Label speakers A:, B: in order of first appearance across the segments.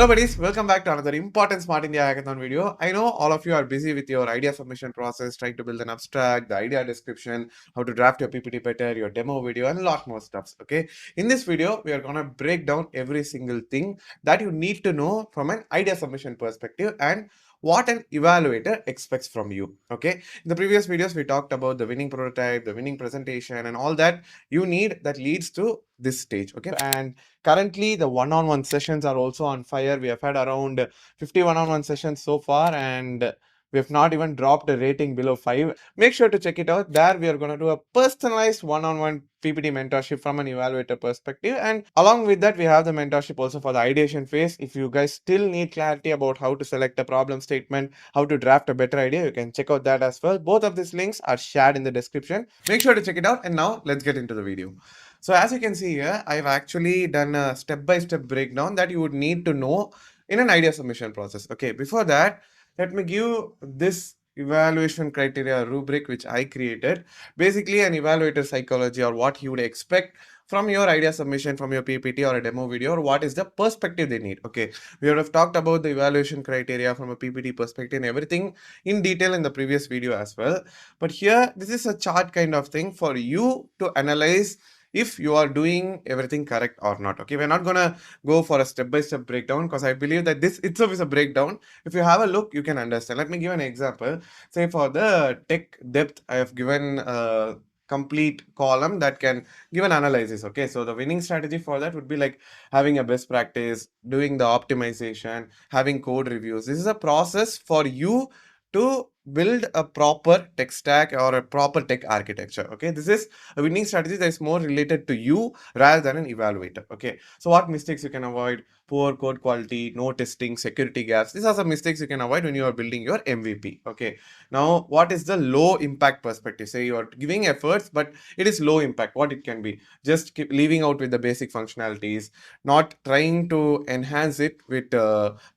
A: Hello buddies, welcome back to another important Smart India Hackathon video. I know all of you are busy with your idea submission process, trying to build an abstract, the idea description, how to draft your PPT better, your demo video, and a lot more stuffs. Okay, in this video, we are gonna break down every single thing that you need to know from an idea submission perspective and what an evaluator expects from you. Okay, in the previous videos, we talked about the winning prototype, the winning presentation, and all that you need that leads to this stage. Okay, and currently, the one-on-one sessions are also on fire. We have had around 50 one-on-one sessions so far, and we have not even dropped a rating below 5. Make sure to check it out. There, we are going to do a personalized one-on-one PPT mentorship from an evaluator perspective. And along with that, we have the mentorship also for the ideation phase. If you guys still need clarity about how to select a problem statement, how to draft a better idea, you can check out that as well. Both of these links are shared in the description. Make sure to check it out. And now, let's get into the video. So as you can see here, I've actually done a step-by-step breakdown that you would need to know in an idea submission process. Okay, before that, let me give this evaluation criteria rubric which I created. Basically, an evaluator psychology or what you would expect from your idea submission, from your PPT or a demo video, or what is the perspective they need. Okay, we have talked about the evaluation criteria from a PPT perspective and everything in detail in the previous video as well. But here, this is a chart kind of thing for you to analyze if you are doing everything correct or not. Okay, we're not gonna go for a step-by-step breakdown because I believe that this itself is a breakdown. If you have a look, you can understand. Let me give an example. Say for the tech depth, I have given a complete column that can give an analysis. Okay, so the winning strategy for that would be like having a best practice, doing the optimization, having code reviews. This is a process for you to build a proper tech stack or a proper tech architecture. Okay, this is a winning strategy that is more related to you rather than an evaluator. Okay, so what mistakes you can avoid? Poor code quality, no testing, security gaps. These are some mistakes you can avoid when you are building your MVP. Okay, now what is the low impact perspective? Say you are giving efforts but it is low impact. What it can be? Just keep leaving out with the basic functionalities, not trying to enhance it with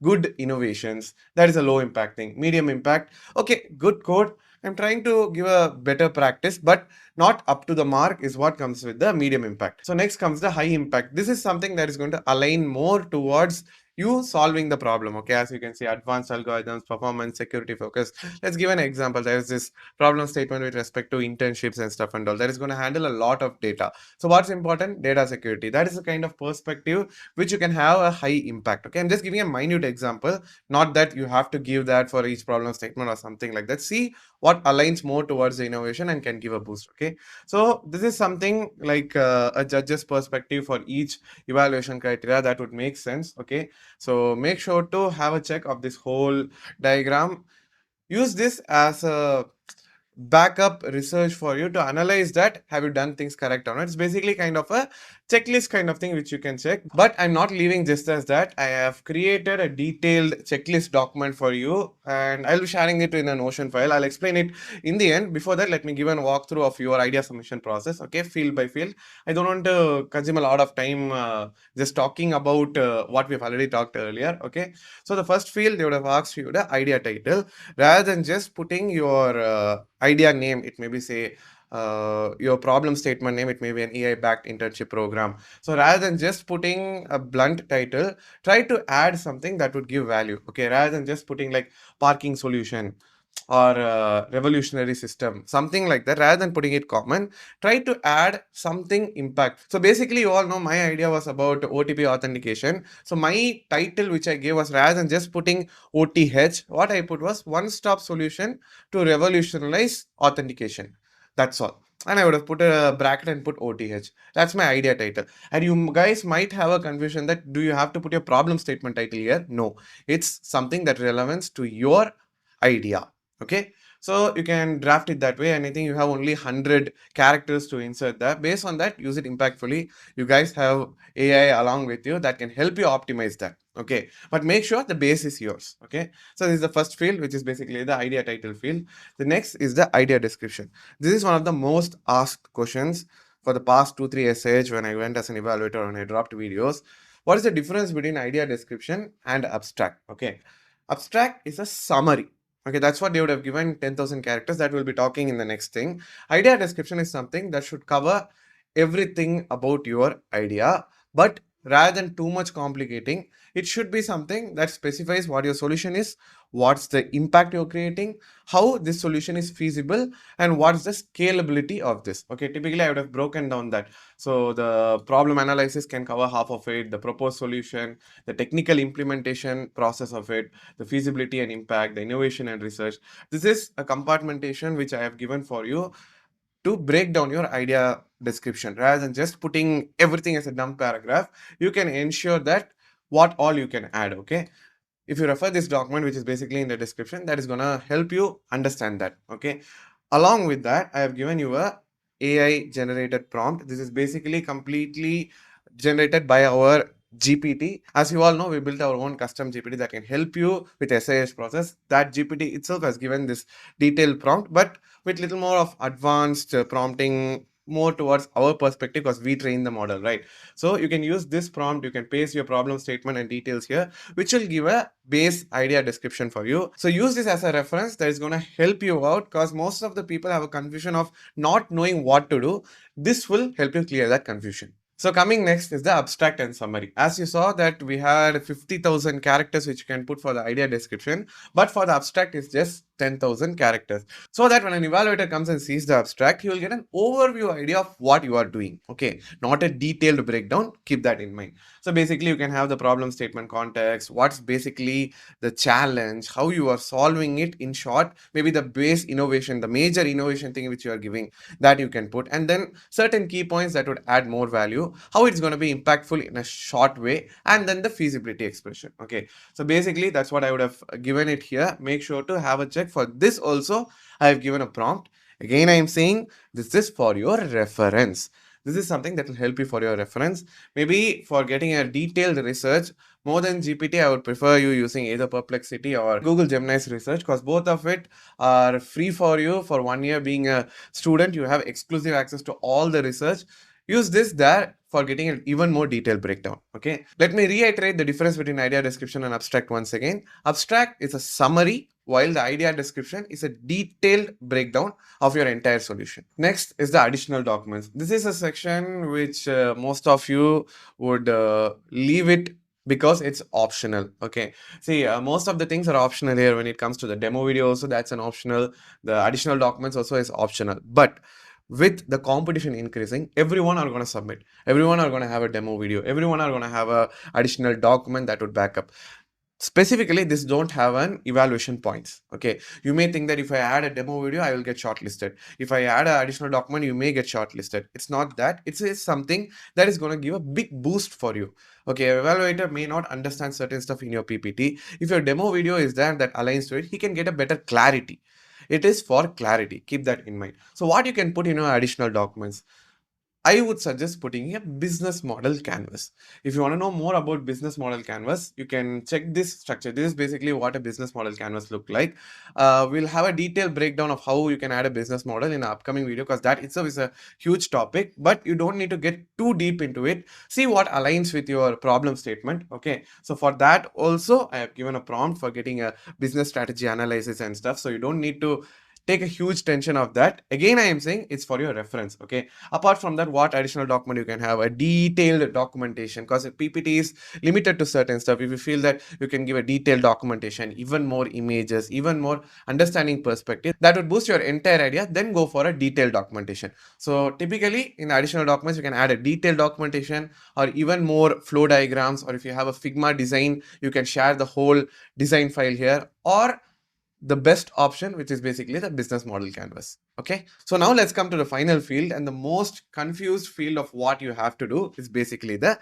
A: good innovations. That is a low impact thing. Medium impact, okay, good code, I'm trying to give a better practice, but not up to the mark is what comes with the medium impact. So next comes the high impact. This is something that is going to align more towards you solving the problem. Okay, as you can see, advanced algorithms, performance, security focus. Let's give an example. There is this problem statement with respect to internships and stuff and all that is going to handle a lot of data. So what's important? Data security. That is the kind of perspective which you can have a high impact. Okay, I'm just giving a minute example, not that you have to give that for each problem statement or something like that. See what aligns more towards the innovation and can give a boost. Okay, so this is something like a judge's perspective for each evaluation criteria that would make sense. Okay, so make sure to have a check of this whole diagram. Use this as a backup research for you to analyze that have you done things correct or not. It's basically kind of a checklist kind of thing which you can check, but I'm not leaving just as that. I have created a detailed checklist document for you and I'll be sharing it in a Notion file. I'll explain it in the end. Before that, let me give a walkthrough of your idea submission process. Okay, field by field. I don't want to consume a lot of time just talking about what we've already talked earlier. Okay, so the first field they would have asked you the idea title rather than just putting your idea name. It may be say your problem statement name, it may be an AI backed internship program. So rather than just putting a blunt title, try to add something that would give value. Okay, rather than just putting like parking solution or revolutionary system, something like that. Rather than putting it common, try to add something impact. So basically, you all know my idea was about OTP authentication. So my title which I gave was, rather than just putting OTH, what I put was one stop solution to revolutionize authentication. That's all. And I would have put a bracket and put OTH. That's my idea title. And you guys might have a confusion that do you have to put your problem statement title here? No, it's something that relevance to your idea. Okay, so you can draft it that way, and I think you have only 100 characters to insert that. Based on that, use it impactfully. You guys have AI along with you that can help you optimize that. Okay, but make sure the base is yours. Okay, so this is the first field, which is basically the idea title field. The next is the idea description. This is one of the most asked questions for the past 2-3 SIH when I went as an evaluator and I dropped videos. What is the difference between idea description and abstract? Okay, abstract is a summary. Okay, that's what they would have given 10,000 characters that we'll be talking in the next thing. Idea description is something that should cover everything about your idea, but rather than too much complicating. It should be something that specifies what your solution is, what's the impact you're creating, how this solution is feasible, and what's the scalability of this. Okay, typically I would have broken down that. So the problem analysis can cover half of it, the proposed solution, the technical implementation process of it, the feasibility and impact, the innovation and research. This is a compartmentation which I have given for you to break down your idea description. Rather than just putting everything as a dumb paragraph, you can ensure that what all you can add. Okay, if you refer this document, which is basically in the description, that is going to help you understand that. Okay, along with that, I have given you a AI generated prompt. This is basically completely generated by our GPT. As you all know, we built our own custom GPT that can help you with SIH process. That GPT itself has given this detailed prompt, but with little more of advanced prompting, more towards our perspective, because we train the model, right? So you can use this prompt, you can paste your problem statement and details here, which will give a base idea description for you. So use this as a reference that is going to help you out, because most of the people have a confusion of not knowing what to do. This will help you clear that confusion. So coming next is the abstract and summary. As you saw that we had 50,000 characters which you can put for the idea description, but for the abstract it's just 10,000 characters. So that when an evaluator comes and sees the abstract, he will get an overview idea of what you are doing. Okay, not a detailed breakdown. Keep that in mind. So basically you can have the problem statement context, what's basically the challenge, how you are solving it in short, maybe the base innovation, the major innovation thing which you are giving, that you can put, and then certain key points that would add more value, how it's going to be impactful in a short way, and then the feasibility expression. Okay, so basically that's what I would have given it here. Make sure to have a check for this also. I have given a prompt. Again, I am saying this is for your reference. This is something that will help you for your reference. Maybe for getting a detailed research, more than GPT, I would prefer you using either Perplexity or Google Gemini's research, because both of it are free for you for 1 year. Being a student, you have exclusive access to all the research. Use this there for getting an even more detailed breakdown. Okay, let me reiterate the difference between idea description and abstract once again. Abstract is a summary, while the idea description is a detailed breakdown of your entire solution. Next is the additional documents. This is a section which most of you would leave it because it's optional. Okay, see, most of the things are optional here. When it comes to the demo video also, that's an optional. The additional documents also is optional. But with the competition increasing, everyone are going to submit, everyone are going to have a demo video, everyone are going to have a additional document that would back up. Specifically, this don't have an evaluation points. Okay, you may think that if I add a demo video, I will get shortlisted. If I add an additional document, you may get shortlisted. It's not that. It's something that is going to give a big boost for you. Okay, evaluator may not understand certain stuff in your PPT. If your demo video is there that aligns to it, he can get a better clarity. It is for clarity. Keep that in mind. So what you can put in your additional documents, I would suggest putting a business model canvas. If you want to know more about business model canvas, you can check this structure. This is basically what a business model canvas look like. We'll have a detailed breakdown of how you can add a business model in an upcoming video, because that itself is a huge topic, but you don't need to get too deep into it. See what aligns with your problem statement. Okay, so for that also, I have given a prompt for getting a business strategy analysis and stuff. So you don't need to take a huge tension of that. Again, I am saying it's for your reference. Okay, apart from that, what additional document you can have? A detailed documentation, because a PPT is limited to certain stuff. If you feel that you can give a detailed documentation, even more images, even more understanding perspective, that would boost your entire idea, then go for a detailed documentation. So typically in additional documents, you can add a detailed documentation or even more flow diagrams, or if you have a Figma design, you can share the whole design file here, or the best option, which is basically the business model canvas. Okay, so now let's come to the final field, and the most confused field of what you have to do is basically the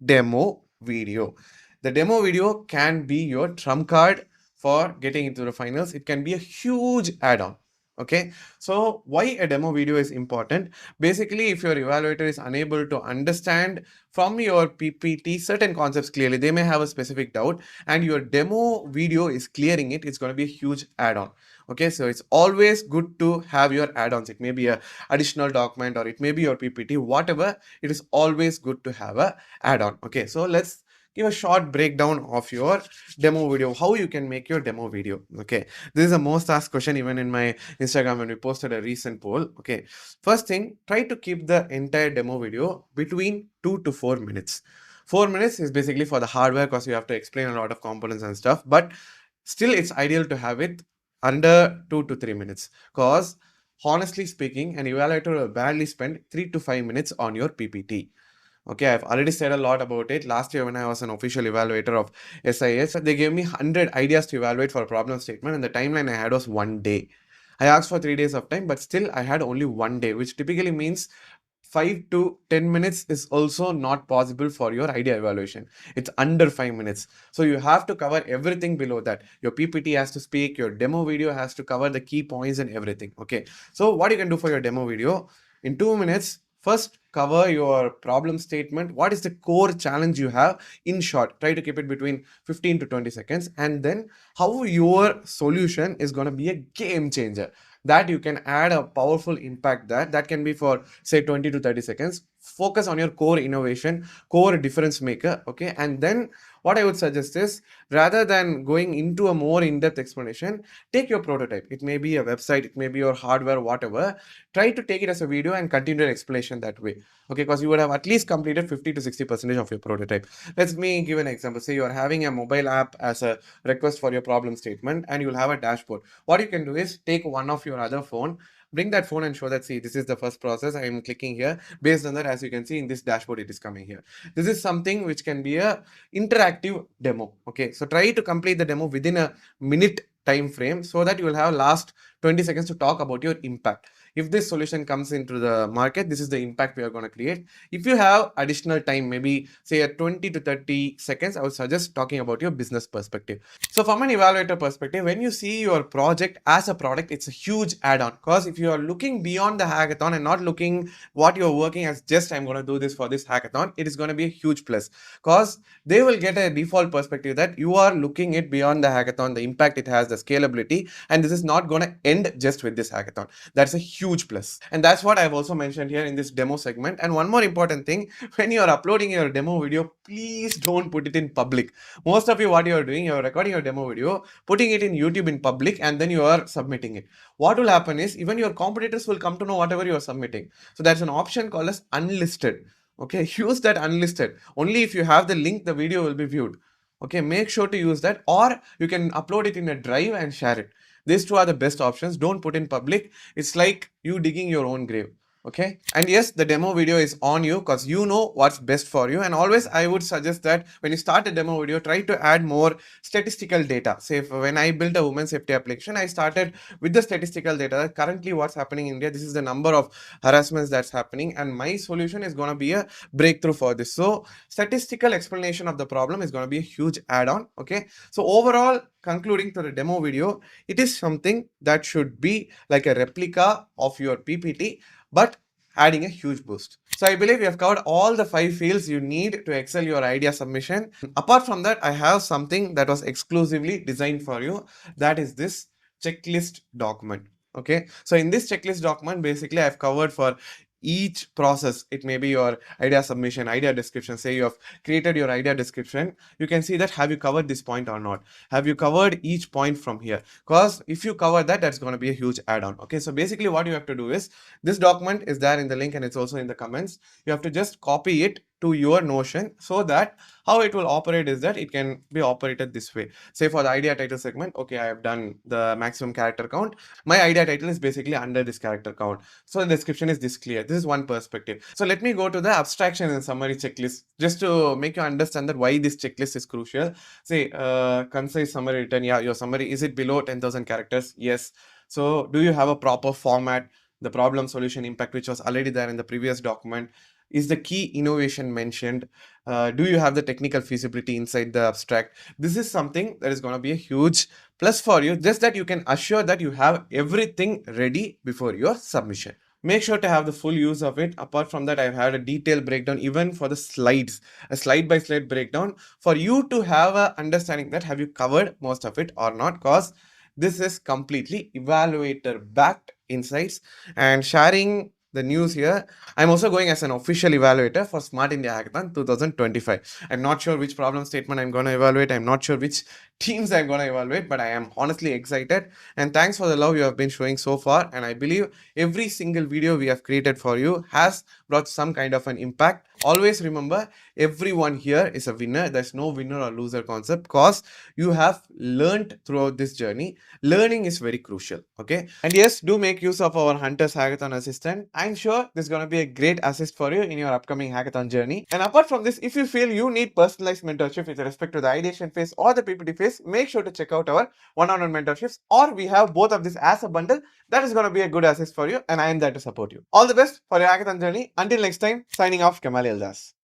A: demo video. The demo video can be your trump card for getting into the finals. It can be a huge add-on. Okay, so why a demo video is important? Basically, if your evaluator is unable to understand from your PPT certain concepts clearly, they may have a specific doubt, and your demo video is clearing it, it's going to be a huge add-on. Okay, so it's always good to have your add-ons. It may be a additional document, or it may be your PPT, whatever. It is always good to have a add-on. Okay, so let's give a short breakdown of your demo video, how you can make your demo video. Okay, this is the most asked question even in my Instagram when we posted a recent poll. Okay, first thing, try to keep the entire demo video between 2 to 4 minutes. 4 minutes is basically for the hardware because you have to explain a lot of components and stuff. But still, it's ideal to have it under 2 to 3 minutes because honestly speaking, an evaluator will barely spend 3 to 5 minutes on your PPT. Okay, I've already said a lot about it. Last year, when I was an official evaluator of SIH, they gave me 100 ideas to evaluate for a problem statement, and the timeline I had was 1 day. I asked for 3 days of time, but still I had only 1 day, which typically means 5 to 10 minutes is also not possible for your idea evaluation. It's under 5 minutes. So you have to cover everything below that. Your PPT has to speak, your demo video has to cover the key points and everything. Okay. So what you can do for your demo video in 2 minutes, first cover your problem statement. What is the core challenge you have in short? Try to keep it between 15 to 20 seconds. And then how your solution is going to be a game changer, that you can add a powerful impact, that can be for say 20 to 30 seconds. Focus on your core innovation, core difference maker. Okay, and then what I would suggest is, rather than going into a more in-depth explanation, take your prototype. It may be a website, it may be your hardware, whatever. Try to take it as a video and continue your explanation that way. Okay, because you would have at least completed 50 to 60% of your prototype. Let me give an example. Say you are having a mobile app as a request for your problem statement, and you'll have a dashboard. What you can do is take one of your other phone, bring that phone and show that, see, this is the first process I am clicking here. Based on that, as you can see in this dashboard, it is coming here. This is something which can be a interactive demo. Okay, so try to complete the demo within a minute time frame so that you will have last 20 seconds to talk about your impact. If this solution comes into the market, this is the impact we are going to create. If you have additional time, maybe say at 20 to 30 seconds, I would suggest talking about your business perspective. So from an evaluator perspective, when you see your project as a product, it's a huge add-on, because if you are looking beyond the hackathon and not looking what you're working as just I'm going to do this for this hackathon, it is going to be a huge plus, because they will get a default perspective that you are looking it beyond the hackathon, the impact it has, the scalability, and this is not going to end just with this hackathon. That's a huge plus. And that's what I've also mentioned here in this demo segment. And one more important thing, when you are uploading your demo video, please don't put it in public. Most of you, what you are doing, you are recording your demo video, putting it in YouTube in public, and then you are submitting it. What will happen is even your competitors will come to know whatever you are submitting. So there's an option called as unlisted. Okay, use that unlisted. Only if you have the link, the video will be viewed. Okay, make sure to use that, or you can upload it in a drive and share it. These two are the best options. Don't put in public. It's like you digging your own grave. Okay, and yes, the demo video is on you because you know what's best for you. And always I would suggest that when you start a demo video, try to add more statistical data. Say when I built a women safety application, I started with the statistical data. Currently what's happening in India, this is the number of harassments that's happening, and my solution is going to be a breakthrough for this. So statistical explanation of the problem is going to be a huge add-on. Okay, so overall, concluding to the demo video, it is something that should be like a replica of your PPT, but adding a huge boost. So I believe we have covered all the 5 fields you need to excel your idea submission. Apart from that, I have something that was exclusively designed for you. That is this checklist document. Okay, so in this checklist document, basically I've covered for each process. It may be your idea submission, idea description. Say you have created your idea description, you can see that have you covered this point or not, have you covered each point from here, because if you cover that, that's going to be a huge add-on. Okay, so basically what you have to do is, this document is there in the link and it's also in the comments. You have to just copy it to your Notion, so that how it will operate is that it can be operated this way. Say for the idea title segment, okay, I have done the maximum character count. My idea title is basically under this character count, so the description is this clear. This is one perspective. So let me go to the abstraction and summary checklist just to make you understand that why this checklist is crucial. Say concise summary written. Yeah, your summary, is it below 10,000 characters? Yes. So do you have a proper format? The problem, solution, impact, which was already there in the previous document. Is the key innovation mentioned? Do you have the technical feasibility inside the abstract? This is something that is going to be a huge plus for you, just that you can assure that you have everything ready before your submission. Make sure to have the full use of it. Apart from that, I've had a detailed breakdown even for the slides, a slide by slide breakdown for you to have a understanding that have you covered most of it or not, because this is completely evaluator backed insights. And sharing the news here, I'm also going as an official evaluator for Smart India Hackathon 2025. I'm not sure which problem statement I'm going to evaluate. I'm not sure which teams I'm going to evaluate, but I am honestly excited. And thanks for the love you have been showing so far. And I believe every single video we have created for you has brought some kind of an impact. Always remember, everyone here is a winner. There's no winner or loser concept because you have learned throughout this journey. Learning is very crucial. Okay. And yes, do make use of our Hunters Hackathon Assistant. I'm sure this is going to be a great assist for you in your upcoming hackathon journey. And apart from this, if you feel you need personalized mentorship with respect to the ideation phase or the PPT phase, make sure to check out our one-on-one mentorships, or we have both of this as a bundle. That is going to be a good assist for you, and I am there to support you. All the best for your hackathon journey. Until next time, signing off, Kamal Eldas.